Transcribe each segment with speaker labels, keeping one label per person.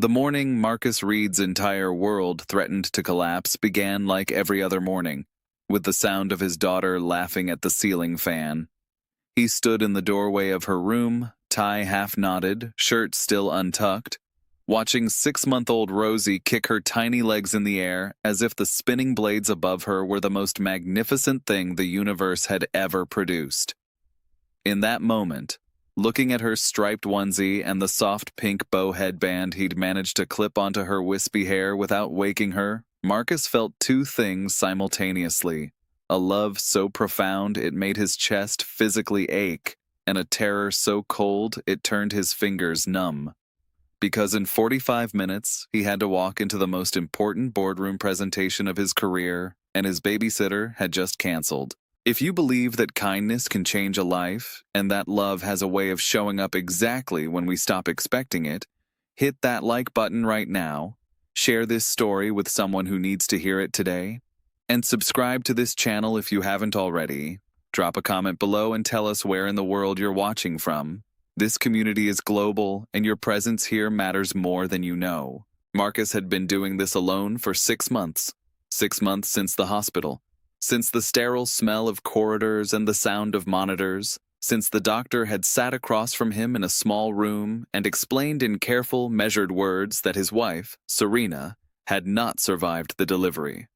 Speaker 1: The morning Marcus Reed's entire world threatened to collapse began like every other morning, with the sound of his daughter laughing at the ceiling fan. He stood in the doorway of her room, tie half knotted, shirt still untucked, watching 6-month-old Rosie kick her tiny legs in the air as if the spinning blades above her were the most magnificent thing the universe had ever produced. In that moment, looking at her striped onesie and the soft pink bow headband he'd managed to clip onto her wispy hair without waking her, Marcus felt two things simultaneously: a love so profound it made his chest physically ache, and a terror so cold it turned his fingers numb. Because in 45 minutes, he had to walk into the most important boardroom presentation of his career, and his babysitter had just canceled. If you believe that kindness can change a life, and that love has a way of showing up exactly when we stop expecting it, hit that like button right now, share this story with someone who needs to hear it today, and subscribe to this channel if you haven't already. Drop a comment below and tell us where in the world you're watching from. This community is global, and your presence here matters more than you know. Marcus had been doing this alone for 6 months. 6 months since the hospital. Since the sterile smell of corridors and the sound of monitors. Since the doctor had sat across from him in a small room and explained in careful, measured words that his wife, Serena, had not survived the delivery.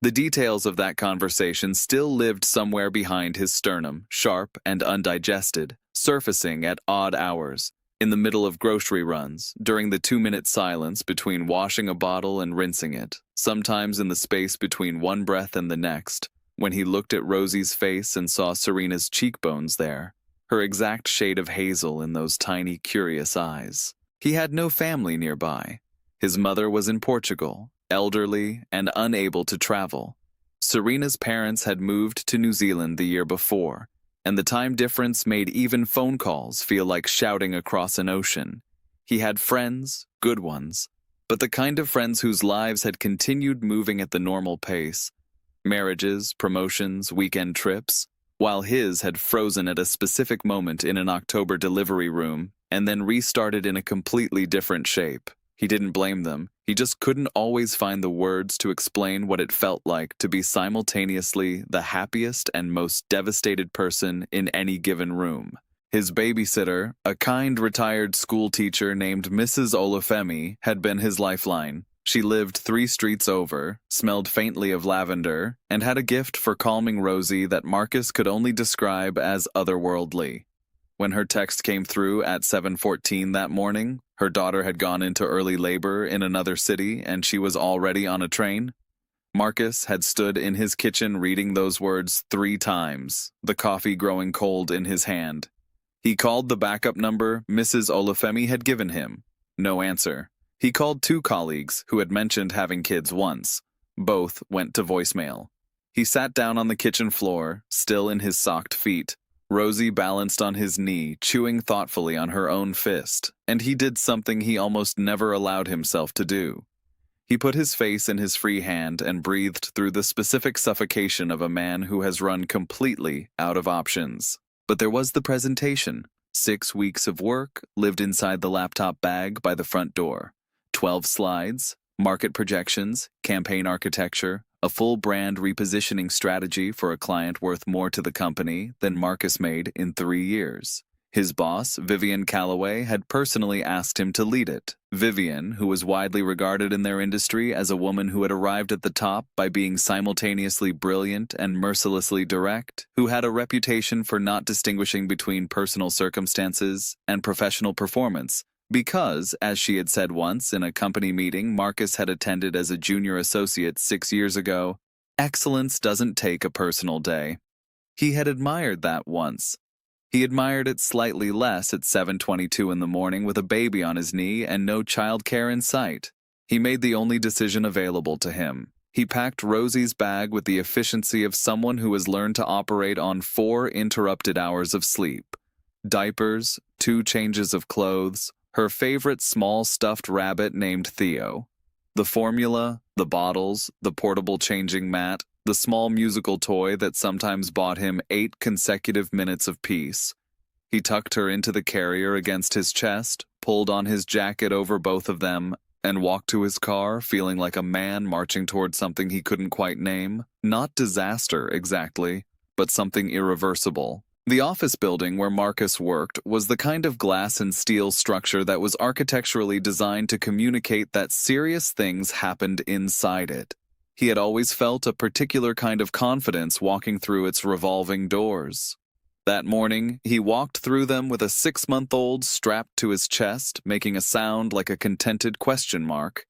Speaker 1: The details of that conversation still lived somewhere behind his sternum, sharp and undigested, surfacing at odd hours, in the middle of grocery runs, during the 2-minute silence between washing a bottle and rinsing it, sometimes in the space between one breath and the next, when he looked at Rosie's face and saw Serena's cheekbones there, her exact shade of hazel in those tiny, curious eyes. He had no family nearby. His mother was in Portugal, elderly and unable to travel. Serena's parents had moved to New Zealand the year before, and the time difference made even phone calls feel like shouting across an ocean. He had friends, good ones, but the kind of friends whose lives had continued moving at the normal pace. Marriages, promotions, weekend trips, while his had frozen at a specific moment in an October delivery room and then restarted in a completely different shape. He didn't blame them. He just couldn't always find the words to explain what it felt like to be simultaneously the happiest and most devastated person in any given room. His babysitter, a kind retired school teacher named Mrs. Olufemi, had been his lifeline. She lived 3 streets over, smelled faintly of lavender, and had a gift for calming Rosie that Marcus could only describe as otherworldly. When her text came through at 7:14 that morning, her daughter had gone into early labor in another city and she was already on a train. Marcus had stood in his kitchen reading those words 3 times, the coffee growing cold in his hand. He called the backup number Mrs. Olufemi had given him. No answer. He called 2 colleagues who had mentioned having kids once. Both went to voicemail. He sat down on the kitchen floor, still in his socked feet. Rosie balanced on his knee, chewing thoughtfully on her own fist, and he did something he almost never allowed himself to do. He put his face in his free hand and breathed through the specific suffocation of a man who has run completely out of options. But there was the presentation. 6 weeks of work lived inside the laptop bag by the front door. 12 slides, market projections, campaign architecture, a full brand repositioning strategy for a client worth more to the company than Marcus made in 3 years. His boss, Vivian Calloway, had personally asked him to lead it. Vivian, who was widely regarded in their industry as a woman who had arrived at the top by being simultaneously brilliant and mercilessly direct, who had a reputation for not distinguishing between personal circumstances and professional performance, because, as she had said once in a company meeting Marcus had attended as a junior associate 6 years ago, excellence doesn't take a personal day. He had admired that once. He admired it slightly less at 7:22 in the morning with a baby on his knee and no childcare in sight. He made the only decision available to him. He packed Rosie's bag with the efficiency of someone who has learned to operate on 4 interrupted hours of sleep. Diapers, 2 changes of clothes, her favorite small stuffed rabbit named Theo. The formula, the bottles, the portable changing mat, the small musical toy that sometimes bought him 8 consecutive minutes of peace. He tucked her into the carrier against his chest, pulled on his jacket over both of them, and walked to his car feeling like a man marching toward something he couldn't quite name. Not disaster, exactly, but something irreversible. The office building where Marcus worked was the kind of glass and steel structure that was architecturally designed to communicate that serious things happened inside it. He had always felt a particular kind of confidence walking through its revolving doors. That morning, he walked through them with a 6-month-old strapped to his chest, making a sound like a contented question mark.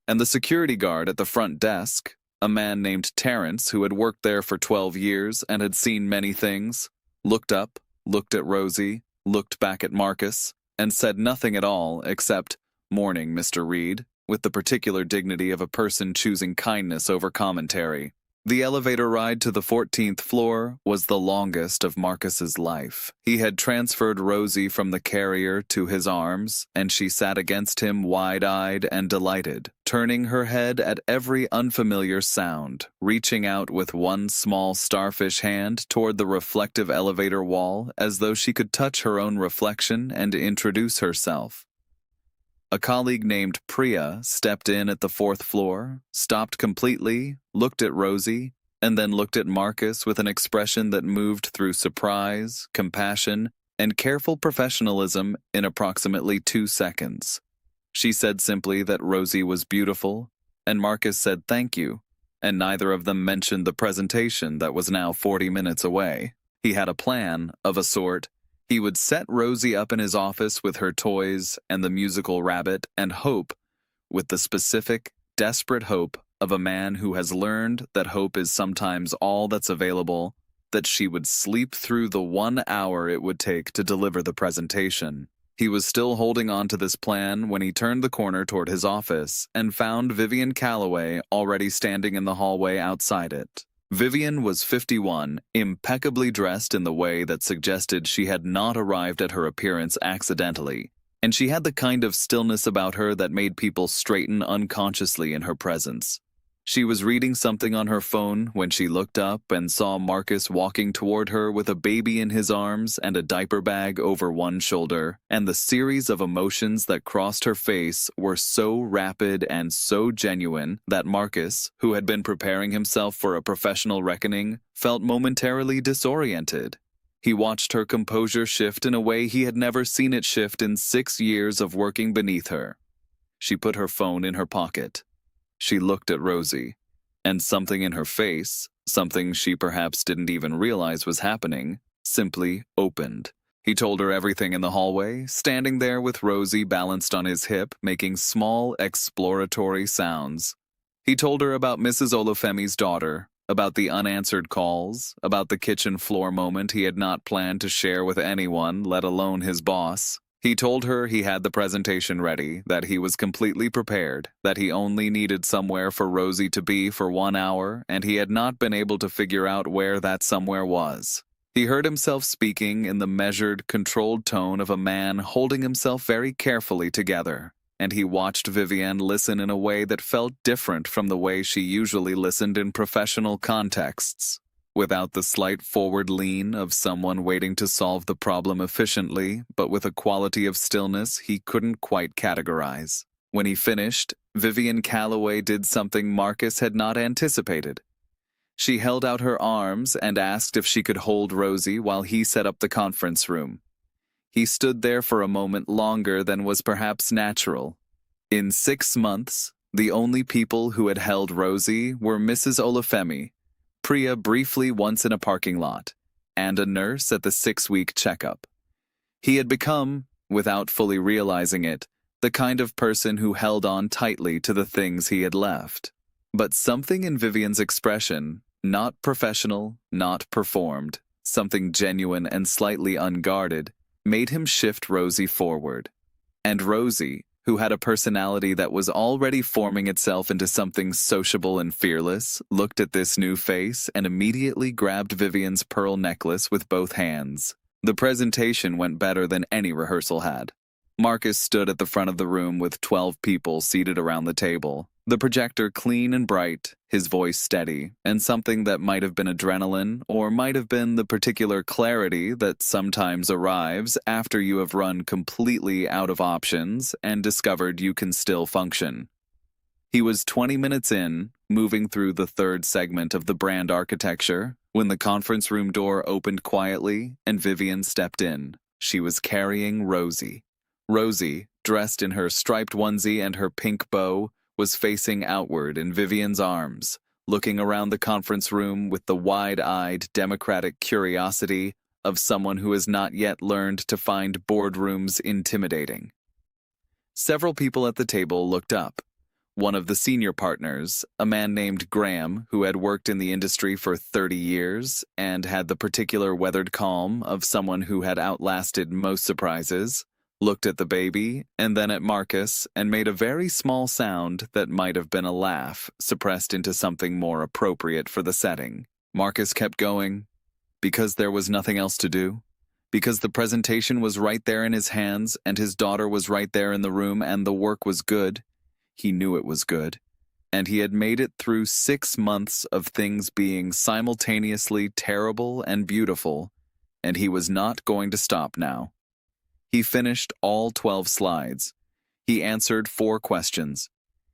Speaker 1: And the security guard at the front desk, a man named Terrence who had worked there for 12 years and had seen many things, looked up, looked at Rosie, looked back at Marcus, and said nothing at all except, "Morning, Mr. Reed," with the particular dignity of a person choosing kindness over commentary. The elevator ride to the 14th floor was the longest of Marcus's life. He had transferred Rosie from the carrier to his arms, and she sat against him wide-eyed and delighted, turning her head at every unfamiliar sound, reaching out with one small starfish hand toward the reflective elevator wall as though she could touch her own reflection and introduce herself. A colleague named Priya stepped in at the 4th floor, stopped completely, looked at Rosie, and then looked at Marcus with an expression that moved through surprise, compassion, and careful professionalism in approximately 2 seconds. She said simply that Rosie was beautiful, and Marcus said thank you, and neither of them mentioned the presentation that was now 40 minutes away. He had a plan, of a sort. He would set Rosie up in his office with her toys and the musical rabbit and hope, with the specific, desperate hope of a man who has learned that hope is sometimes all that's available, that she would sleep through the 1 hour it would take to deliver the presentation. He was still holding on to this plan when he turned the corner toward his office and found Vivian Calloway already standing in the hallway outside it. Vivian was 51, impeccably dressed in the way that suggested she had not arrived at her appearance accidentally, and she had the kind of stillness about her that made people straighten unconsciously in her presence. She was reading something on her phone when she looked up and saw Marcus walking toward her with a baby in his arms and a diaper bag over one shoulder, and the series of emotions that crossed her face were so rapid and so genuine that Marcus, who had been preparing himself for a professional reckoning, felt momentarily disoriented. He watched her composure shift in a way he had never seen it shift in 6 years of working beneath her. She put her phone in her pocket. She looked at Rosie, and something in her face, something she perhaps didn't even realize was happening, simply opened. He told her everything in the hallway, standing there with Rosie balanced on his hip, making small, exploratory sounds. He told her about Mrs. Olufemi's daughter, about the unanswered calls, about the kitchen floor moment he had not planned to share with anyone, let alone his boss. He told her he had the presentation ready, that he was completely prepared, that he only needed somewhere for Rosie to be for 1 hour, and he had not been able to figure out where that somewhere was. He heard himself speaking in the measured, controlled tone of a man holding himself very carefully together, and he watched Vivian listen in a way that felt different from the way she usually listened in professional contexts. Without the slight forward lean of someone waiting to solve the problem efficiently, but with a quality of stillness he couldn't quite categorize. When he finished, Vivian Calloway did something Marcus had not anticipated. She held out her arms and asked if she could hold Rosie while he set up the conference room. He stood there for a moment longer than was perhaps natural. In 6 months, the only people who had held Rosie were Mrs. Olufemi, Priya briefly once in a parking lot, and a nurse at the 6-week checkup. He had become, without fully realizing it, the kind of person who held on tightly to the things he had left. But something in Vivian's expression, not professional, not performed, something genuine and slightly unguarded, made him shift Rosie forward. And Rosie, who had a personality that was already forming itself into something sociable and fearless, looked at this new face and immediately grabbed Vivian's pearl necklace with both hands. The presentation went better than any rehearsal had. Marcus stood at the front of the room with 12 people seated around the table. The projector clean and bright, his voice steady, and something that might have been adrenaline or might have been the particular clarity that sometimes arrives after you have run completely out of options and discovered you can still function. He was 20 minutes in, moving through the third segment of the brand architecture, when the conference room door opened quietly and Vivian stepped in. She was carrying Rosie. Rosie, dressed in her striped onesie and her pink bow, was facing outward in Vivian's arms, looking around the conference room with the wide-eyed, democratic curiosity of someone who has not yet learned to find boardrooms intimidating. Several people at the table looked up. One of the senior partners, a man named Graham, who had worked in the industry for 30 years and had the particular weathered calm of someone who had outlasted most surprises, looked at the baby and then at Marcus and made a very small sound that might have been a laugh, suppressed into something more appropriate for the setting. Marcus kept going, because there was nothing else to do, because the presentation was right there in his hands and his daughter was right there in the room and the work was good. He knew it was good, and he had made it through 6 months of things being simultaneously terrible and beautiful, and he was not going to stop now. He finished all 12 slides. He answered 4 questions.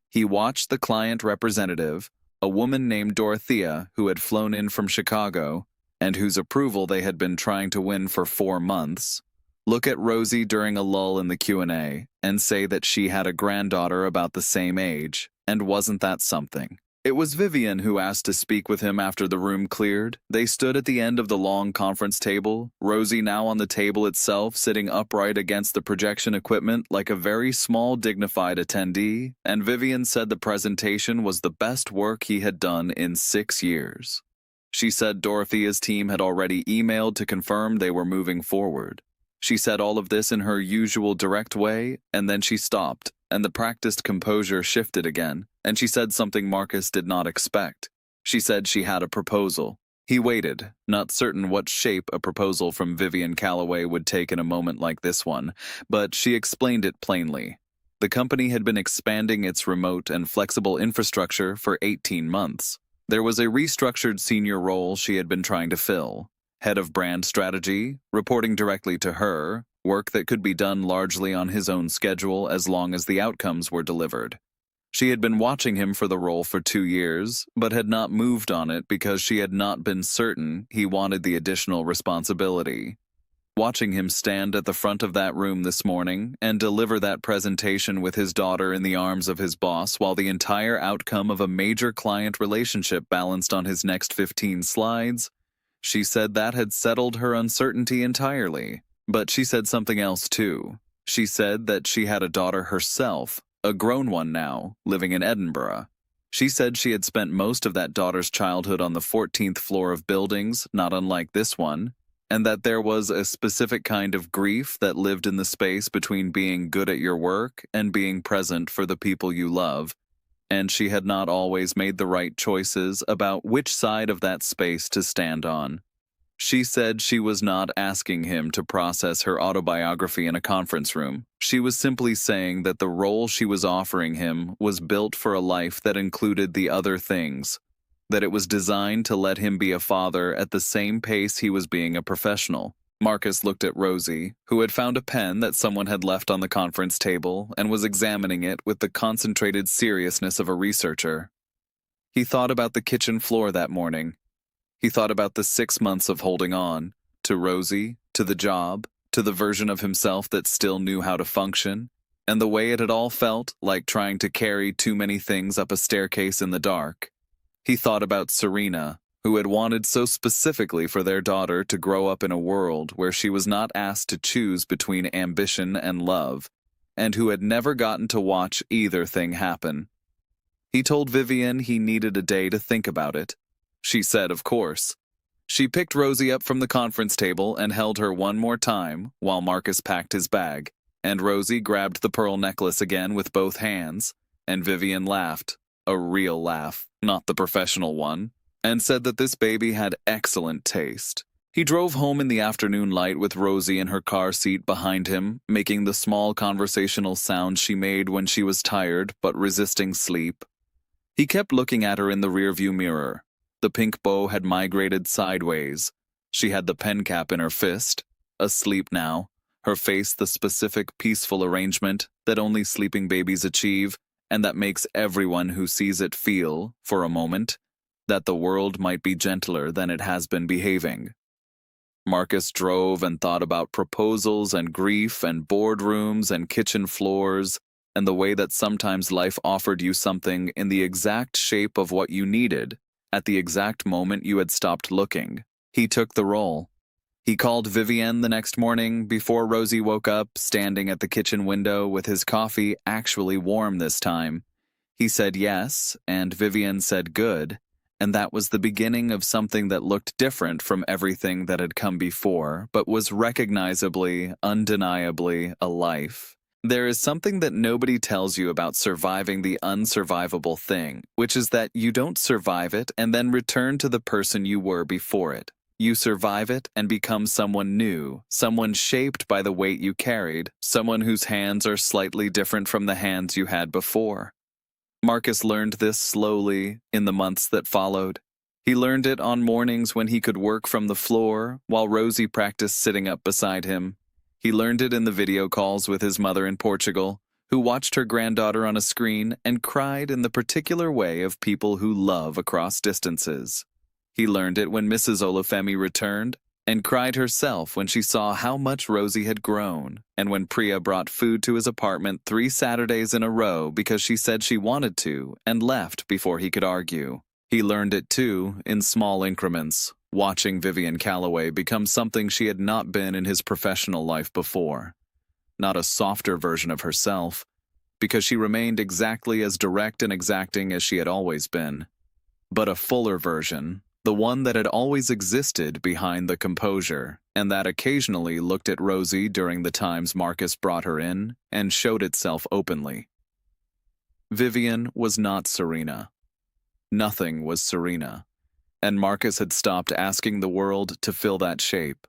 Speaker 1: He watched the client representative, a woman named Dorothea who had flown in from Chicago, and whose approval they had been trying to win for 4 months, look at Rosie during a lull in the Q&A and say that she had a granddaughter about the same age, and wasn't that something? It was Vivian who asked to speak with him after the room cleared. They stood at the end of the long conference table, Rosie now on the table itself, sitting upright against the projection equipment like a very small, dignified attendee, and Vivian said the presentation was the best work he had done in 6 years. She said Dorothea's team had already emailed to confirm they were moving forward. She said all of this in her usual direct way, and then she stopped, and the practiced composure shifted again, and she said something Marcus did not expect. She said she had a proposal. He waited, not certain what shape a proposal from Vivian Calloway would take in a moment like this one, but she explained it plainly. The company had been expanding its remote and flexible infrastructure for 18 months. There was a restructured senior role she had been trying to fill. Head of brand strategy, reporting directly to her, work that could be done largely on his own schedule as long as the outcomes were delivered. She had been watching him for the role for 2 years, but had not moved on it because she had not been certain he wanted the additional responsibility. Watching him stand at the front of that room this morning and deliver that presentation with his daughter in the arms of his boss while the entire outcome of a major client relationship balanced on his next 15 slides, she said that had settled her uncertainty entirely. But she said something else too. She said that she had a daughter herself, a grown one now, living in Edinburgh. She said she had spent most of that daughter's childhood on the 14th floor of buildings, not unlike this one, and that there was a specific kind of grief that lived in the space between being good at your work and being present for the people you love, and she had not always made the right choices about which side of that space to stand on. She said she was not asking him to process her autobiography in a conference room. She was simply saying that the role she was offering him was built for a life that included the other things, that it was designed to let him be a father at the same pace he was being a professional. Marcus looked at Rosie, who had found a pen that someone had left on the conference table and was examining it with the concentrated seriousness of a researcher. He thought about the kitchen floor that morning. He thought about the 6 months of holding on, to Rosie, to the job, to the version of himself that still knew how to function, and the way it had all felt like trying to carry too many things up a staircase in the dark. He thought about Serena, who had wanted so specifically for their daughter to grow up in a world where she was not asked to choose between ambition and love, and who had never gotten to watch either thing happen. He told Vivian he needed a day to think about it. She said, of course. She picked Rosie up from the conference table and held her one more time while Marcus packed his bag, and Rosie grabbed the pearl necklace again with both hands, and Vivian laughed, a real laugh, not the professional one, and said that this baby had excellent taste. He drove home in the afternoon light with Rosie in her car seat behind him, making the small conversational sounds she made when she was tired but resisting sleep. He kept looking at her in the rearview mirror. The pink bow had migrated sideways. She had the pen cap in her fist, asleep now, her face the specific peaceful arrangement that only sleeping babies achieve, and that makes everyone who sees it feel, for a moment, that the world might be gentler than it has been behaving. Marcus drove and thought about proposals and grief and boardrooms and kitchen floors and the way that sometimes life offered you something in the exact shape of what you needed at the exact moment you had stopped looking. He took the role. He called Vivienne the next morning before Rosie woke up, standing at the kitchen window with his coffee actually warm this time. He said yes, and Vivienne said good, and that was the beginning of something that looked different from everything that had come before, but was recognizably, undeniably a life. There is something that nobody tells you about surviving the unsurvivable thing, which is that you don't survive it and then return to the person you were before it. You survive it and become someone new, someone shaped by the weight you carried, someone whose hands are slightly different from the hands you had before. Marcus learned this slowly in the months that followed. He learned it on mornings when he could work from the floor while Rosie practiced sitting up beside him. He learned it in the video calls with his mother in Portugal, who watched her granddaughter on a screen and cried in the particular way of people who love across distances. He learned it when Mrs. Olufemi returned and cried herself when she saw how much Rosie had grown, and when Priya brought food to his apartment 3 Saturdays in a row because she said she wanted to and left before he could argue. He learned it too in small increments, watching Vivienne Calloway become something she had not been in his professional life before. Not a softer version of herself, because she remained exactly as direct and exacting as she had always been, but a fuller version, the one that had always existed behind the composure, and that occasionally looked at Rosie during the times Marcus brought her in and showed itself openly. Vivienne was not Serena. Nothing was Serena, and Marcus had stopped asking the world to fill that shape.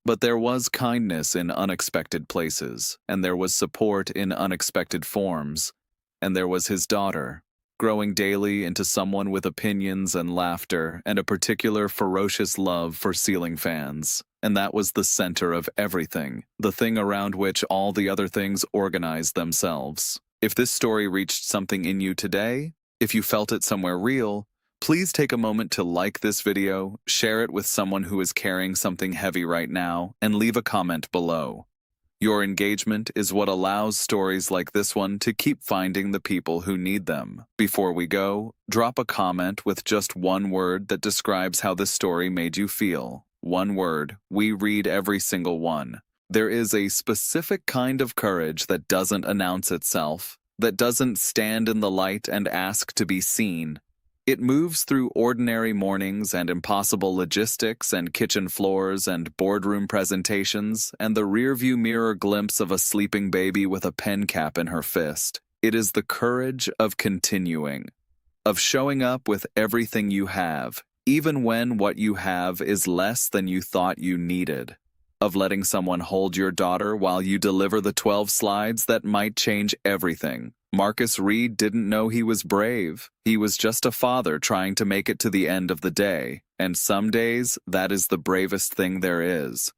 Speaker 1: But there was kindness in unexpected places, and there was support in unexpected forms, and there was his daughter, growing daily into someone with opinions and laughter and a particular ferocious love for ceiling fans. And that was the center of everything, the thing around which all the other things organized themselves. If this story reached something in you today, if you felt it somewhere real, please take a moment to like this video, share it with someone who is carrying something heavy right now, and leave a comment below. Your engagement is what allows stories like this one to keep finding the people who need them. Before we go, drop a comment with just one word that describes how this story made you feel. One word. We read every single one. There is a specific kind of courage that doesn't announce itself, that doesn't stand in the light and ask to be seen. It moves through ordinary mornings and impossible logistics and kitchen floors and boardroom presentations and the rearview mirror glimpse of a sleeping baby with a pen cap in her fist. It is the courage of continuing, of showing up with everything you have, even when what you have is less than you thought you needed, of letting someone hold your daughter while you deliver the 12 slides that might change everything. Marcus Reed didn't know he was brave. He was just a father trying to make it to the end of the day, and some days that is the bravest thing there is.